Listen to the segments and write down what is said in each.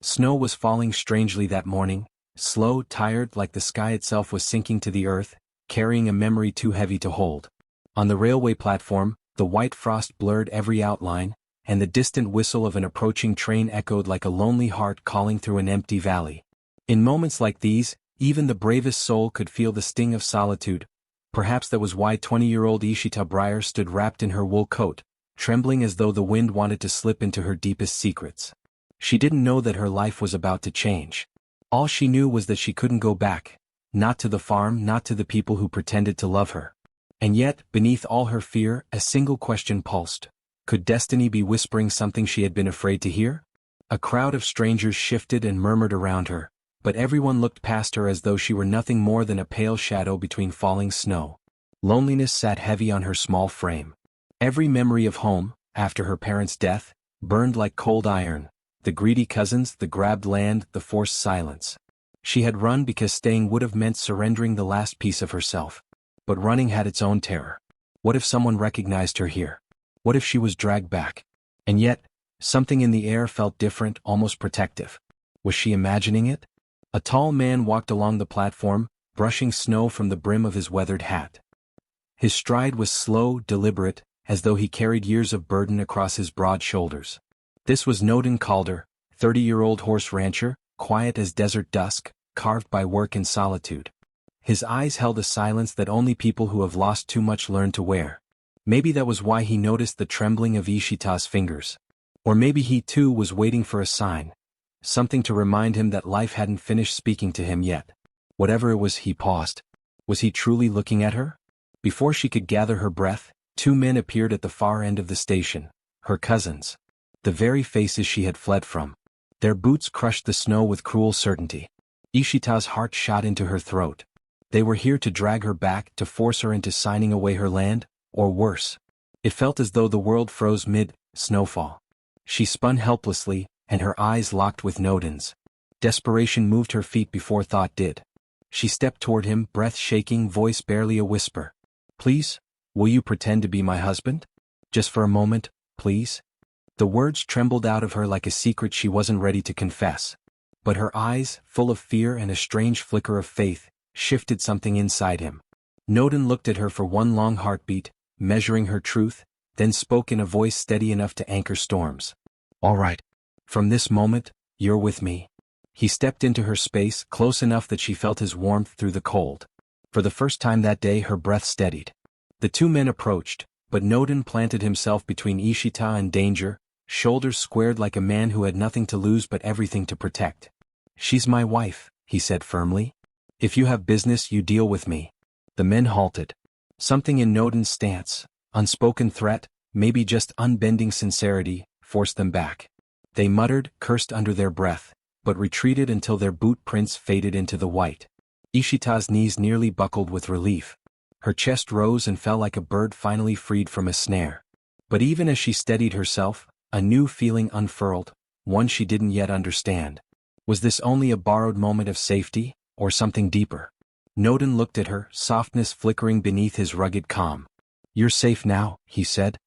Snow was falling strangely that morning, slow, tired, like the sky itself was sinking to the earth, carrying a memory too heavy to hold. On the railway platform, the white frost blurred every outline, and the distant whistle of an approaching train echoed like a lonely heart calling through an empty valley. In moments like these, even the bravest soul could feel the sting of solitude. Perhaps that was why 20-year-old Ishita Breyer stood wrapped in her wool coat, trembling as though the wind wanted to slip into her deepest secrets. She didn't know that her life was about to change. All she knew was that she couldn't go back, not to the farm, not to the people who pretended to love her. And yet, beneath all her fear, a single question pulsed. Could destiny be whispering something she had been afraid to hear? A crowd of strangers shifted and murmured around her, but everyone looked past her as though she were nothing more than a pale shadow between falling snow. Loneliness sat heavy on her small frame. Every memory of home, after her parents' death, burned like cold iron. The greedy cousins, the grabbed land, the forced silence. She had run because staying would have meant surrendering the last piece of herself. But running had its own terror. What if someone recognized her here? What if she was dragged back? And yet, something in the air felt different, almost protective. Was she imagining it? A tall man walked along the platform, brushing snow from the brim of his weathered hat. His stride was slow, deliberate, as though he carried years of burden across his broad shoulders. This was Nodin Calder, 30-year-old horse rancher, quiet as desert dusk, carved by work and solitude. His eyes held a silence that only people who have lost too much learn to wear. Maybe that was why he noticed the trembling of Ishita's fingers. Or maybe he too was waiting for a sign. Something to remind him that life hadn't finished speaking to him yet. Whatever it was, he paused. Was he truly looking at her? Before she could gather her breath, two men appeared at the far end of the station. Her cousins. The very faces she had fled from. Their boots crushed the snow with cruel certainty. Ishita's heart shot into her throat. They were here to drag her back, to force her into signing away her land, or worse. It felt as though the world froze mid-snowfall. She spun helplessly, and her eyes locked with Nodin's. Desperation moved her feet before thought did. She stepped toward him, breath shaking, voice barely a whisper. "Please, will you pretend to be my husband? Just for a moment, please?" The words trembled out of her like a secret she wasn't ready to confess. But her eyes, full of fear and a strange flicker of faith, shifted something inside him. Nodin looked at her for one long heartbeat, measuring her truth, then spoke in a voice steady enough to anchor storms. "All right. From this moment, you're with me." He stepped into her space, close enough that she felt his warmth through the cold. For the first time that day her breath steadied. The two men approached, but Nodin planted himself between Ishita and danger, shoulders squared like a man who had nothing to lose but everything to protect. "She's my wife," he said firmly. "If you have business, you deal with me." The men halted. Something in Nodin's stance, unspoken threat, maybe just unbending sincerity, forced them back. They muttered, cursed under their breath, but retreated until their boot prints faded into the white. Ishita's knees nearly buckled with relief. Her chest rose and fell like a bird finally freed from a snare. But even as she steadied herself, a new feeling unfurled, one she didn't yet understand. Was this only a borrowed moment of safety, or something deeper? Nodin looked at her, softness flickering beneath his rugged calm. "You're safe now," he said.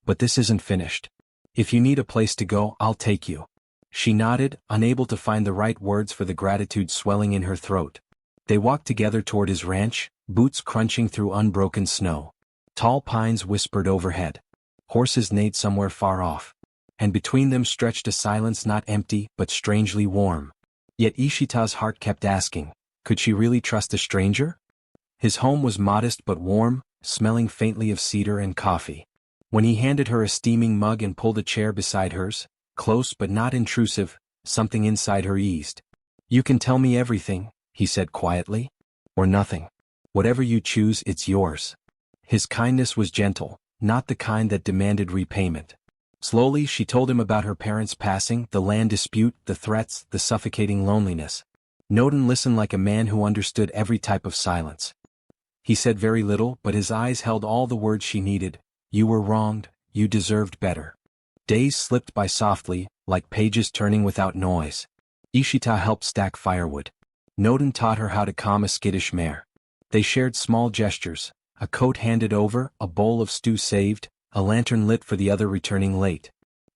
"But this isn't finished. If you need a place to go, I'll take you." She nodded, unable to find the right words for the gratitude swelling in her throat. They walked together toward his ranch, boots crunching through unbroken snow. Tall pines whispered overhead. Horses neighed somewhere far off. And between them stretched a silence not empty but strangely warm. Yet Ishita's heart kept asking, could she really trust a stranger? His home was modest but warm, smelling faintly of cedar and coffee. When he handed her a steaming mug and pulled a chair beside hers, close but not intrusive, something inside her eased. "You can tell me everything," he said quietly. "Or nothing. Whatever you choose, it's yours." His kindness was gentle, not the kind that demanded repayment. Slowly she told him about her parents' passing, the land dispute, the threats, the suffocating loneliness. Nodin listened like a man who understood every type of silence. He said very little, but his eyes held all the words she needed. You were wronged, you deserved better. Days slipped by softly, like pages turning without noise. Ishita helped stack firewood. Nodin taught her how to calm a skittish mare. They shared small gestures, a coat handed over, a bowl of stew saved, a lantern lit for the other returning late.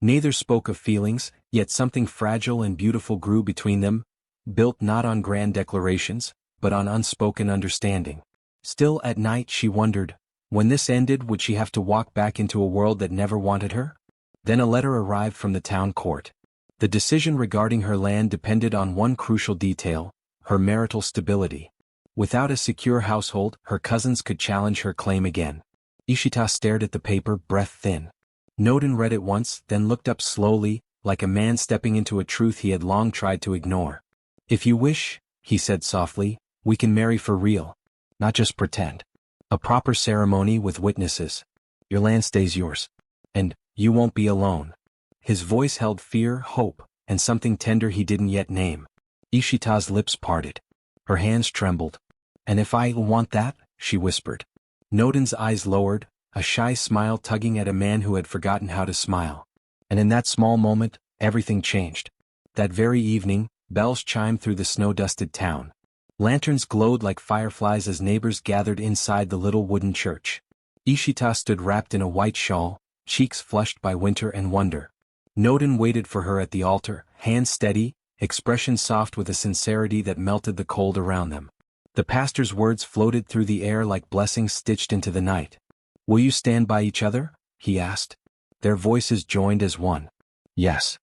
Neither spoke of feelings, yet something fragile and beautiful grew between them, built not on grand declarations, but on unspoken understanding. Still at night she wondered, when this ended would she have to walk back into a world that never wanted her? Then a letter arrived from the town court. The decision regarding her land depended on one crucial detail, her marital stability. Without a secure household, her cousins could challenge her claim again. Ishita stared at the paper, breath thin. Noden read it once, then looked up slowly, like a man stepping into a truth he had long tried to ignore. "If you wish," he said softly, "we can marry for real. Not just pretend. A proper ceremony with witnesses. Your land stays yours. And you won't be alone." His voice held fear, hope, and something tender he didn't yet name. Ishita's lips parted. Her hands trembled. "And if I want that?" she whispered. Noden's eyes lowered, a shy smile tugging at a man who had forgotten how to smile. And in that small moment, everything changed. That very evening, bells chimed through the snow-dusted town. Lanterns glowed like fireflies as neighbors gathered inside the little wooden church. Ishita stood wrapped in a white shawl, cheeks flushed by winter and wonder. Noden waited for her at the altar, hands steady, expression soft with a sincerity that melted the cold around them. The pastor's words floated through the air like blessings stitched into the night. "Will you stand by each other?" he asked. Their voices joined as one. "Yes."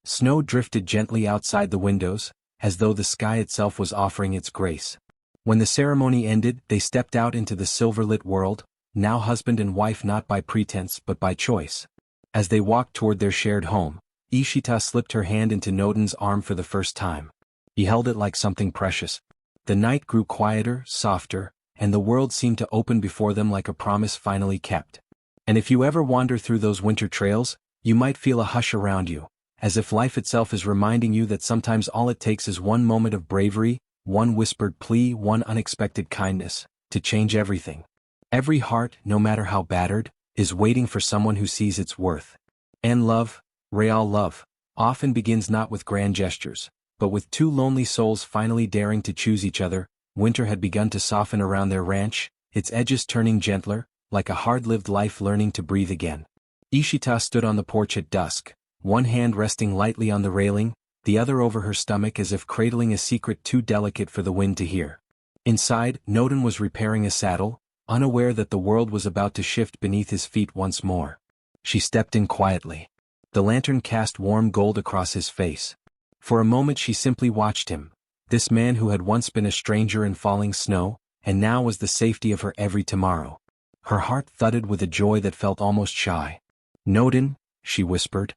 Snow drifted gently outside the windows, as though the sky itself was offering its grace. When the ceremony ended, they stepped out into the silver-lit world, now husband and wife not by pretense but by choice. As they walked toward their shared home, Ishita slipped her hand into Noden's arm for the first time. He held it like something precious. The night grew quieter, softer, and the world seemed to open before them like a promise finally kept. And if you ever wander through those winter trails, you might feel a hush around you, as if life itself is reminding you that sometimes all it takes is one moment of bravery, one whispered plea, one unexpected kindness, to change everything. Every heart, no matter how battered, is waiting for someone who sees its worth. And love, real love, often begins not with grand gestures, but with two lonely souls finally daring to choose each other. Winter had begun to soften around their ranch, its edges turning gentler, like a hard-lived life learning to breathe again. Ishita stood on the porch at dusk, one hand resting lightly on the railing, the other over her stomach as if cradling a secret too delicate for the wind to hear. Inside, Noden was repairing a saddle, unaware that the world was about to shift beneath his feet once more. She stepped in quietly. The lantern cast warm gold across his face. For a moment she simply watched him, this man who had once been a stranger in falling snow, and now was the safety of her every tomorrow. Her heart thudded with a joy that felt almost shy. "Noden," she whispered.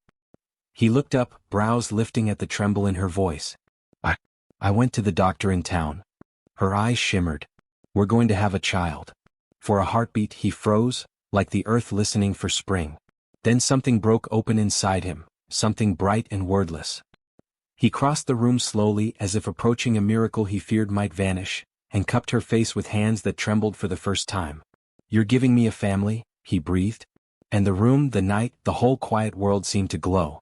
He looked up, brows lifting at the tremble in her voice. I went to the doctor in town." Her eyes shimmered. "We're going to have a child." For a heartbeat he froze, like the earth listening for spring. Then something broke open inside him, something bright and wordless. He crossed the room slowly as if approaching a miracle he feared might vanish, and cupped her face with hands that trembled for the first time. "You're giving me a family," he breathed. And the room, the night, the whole quiet world seemed to glow.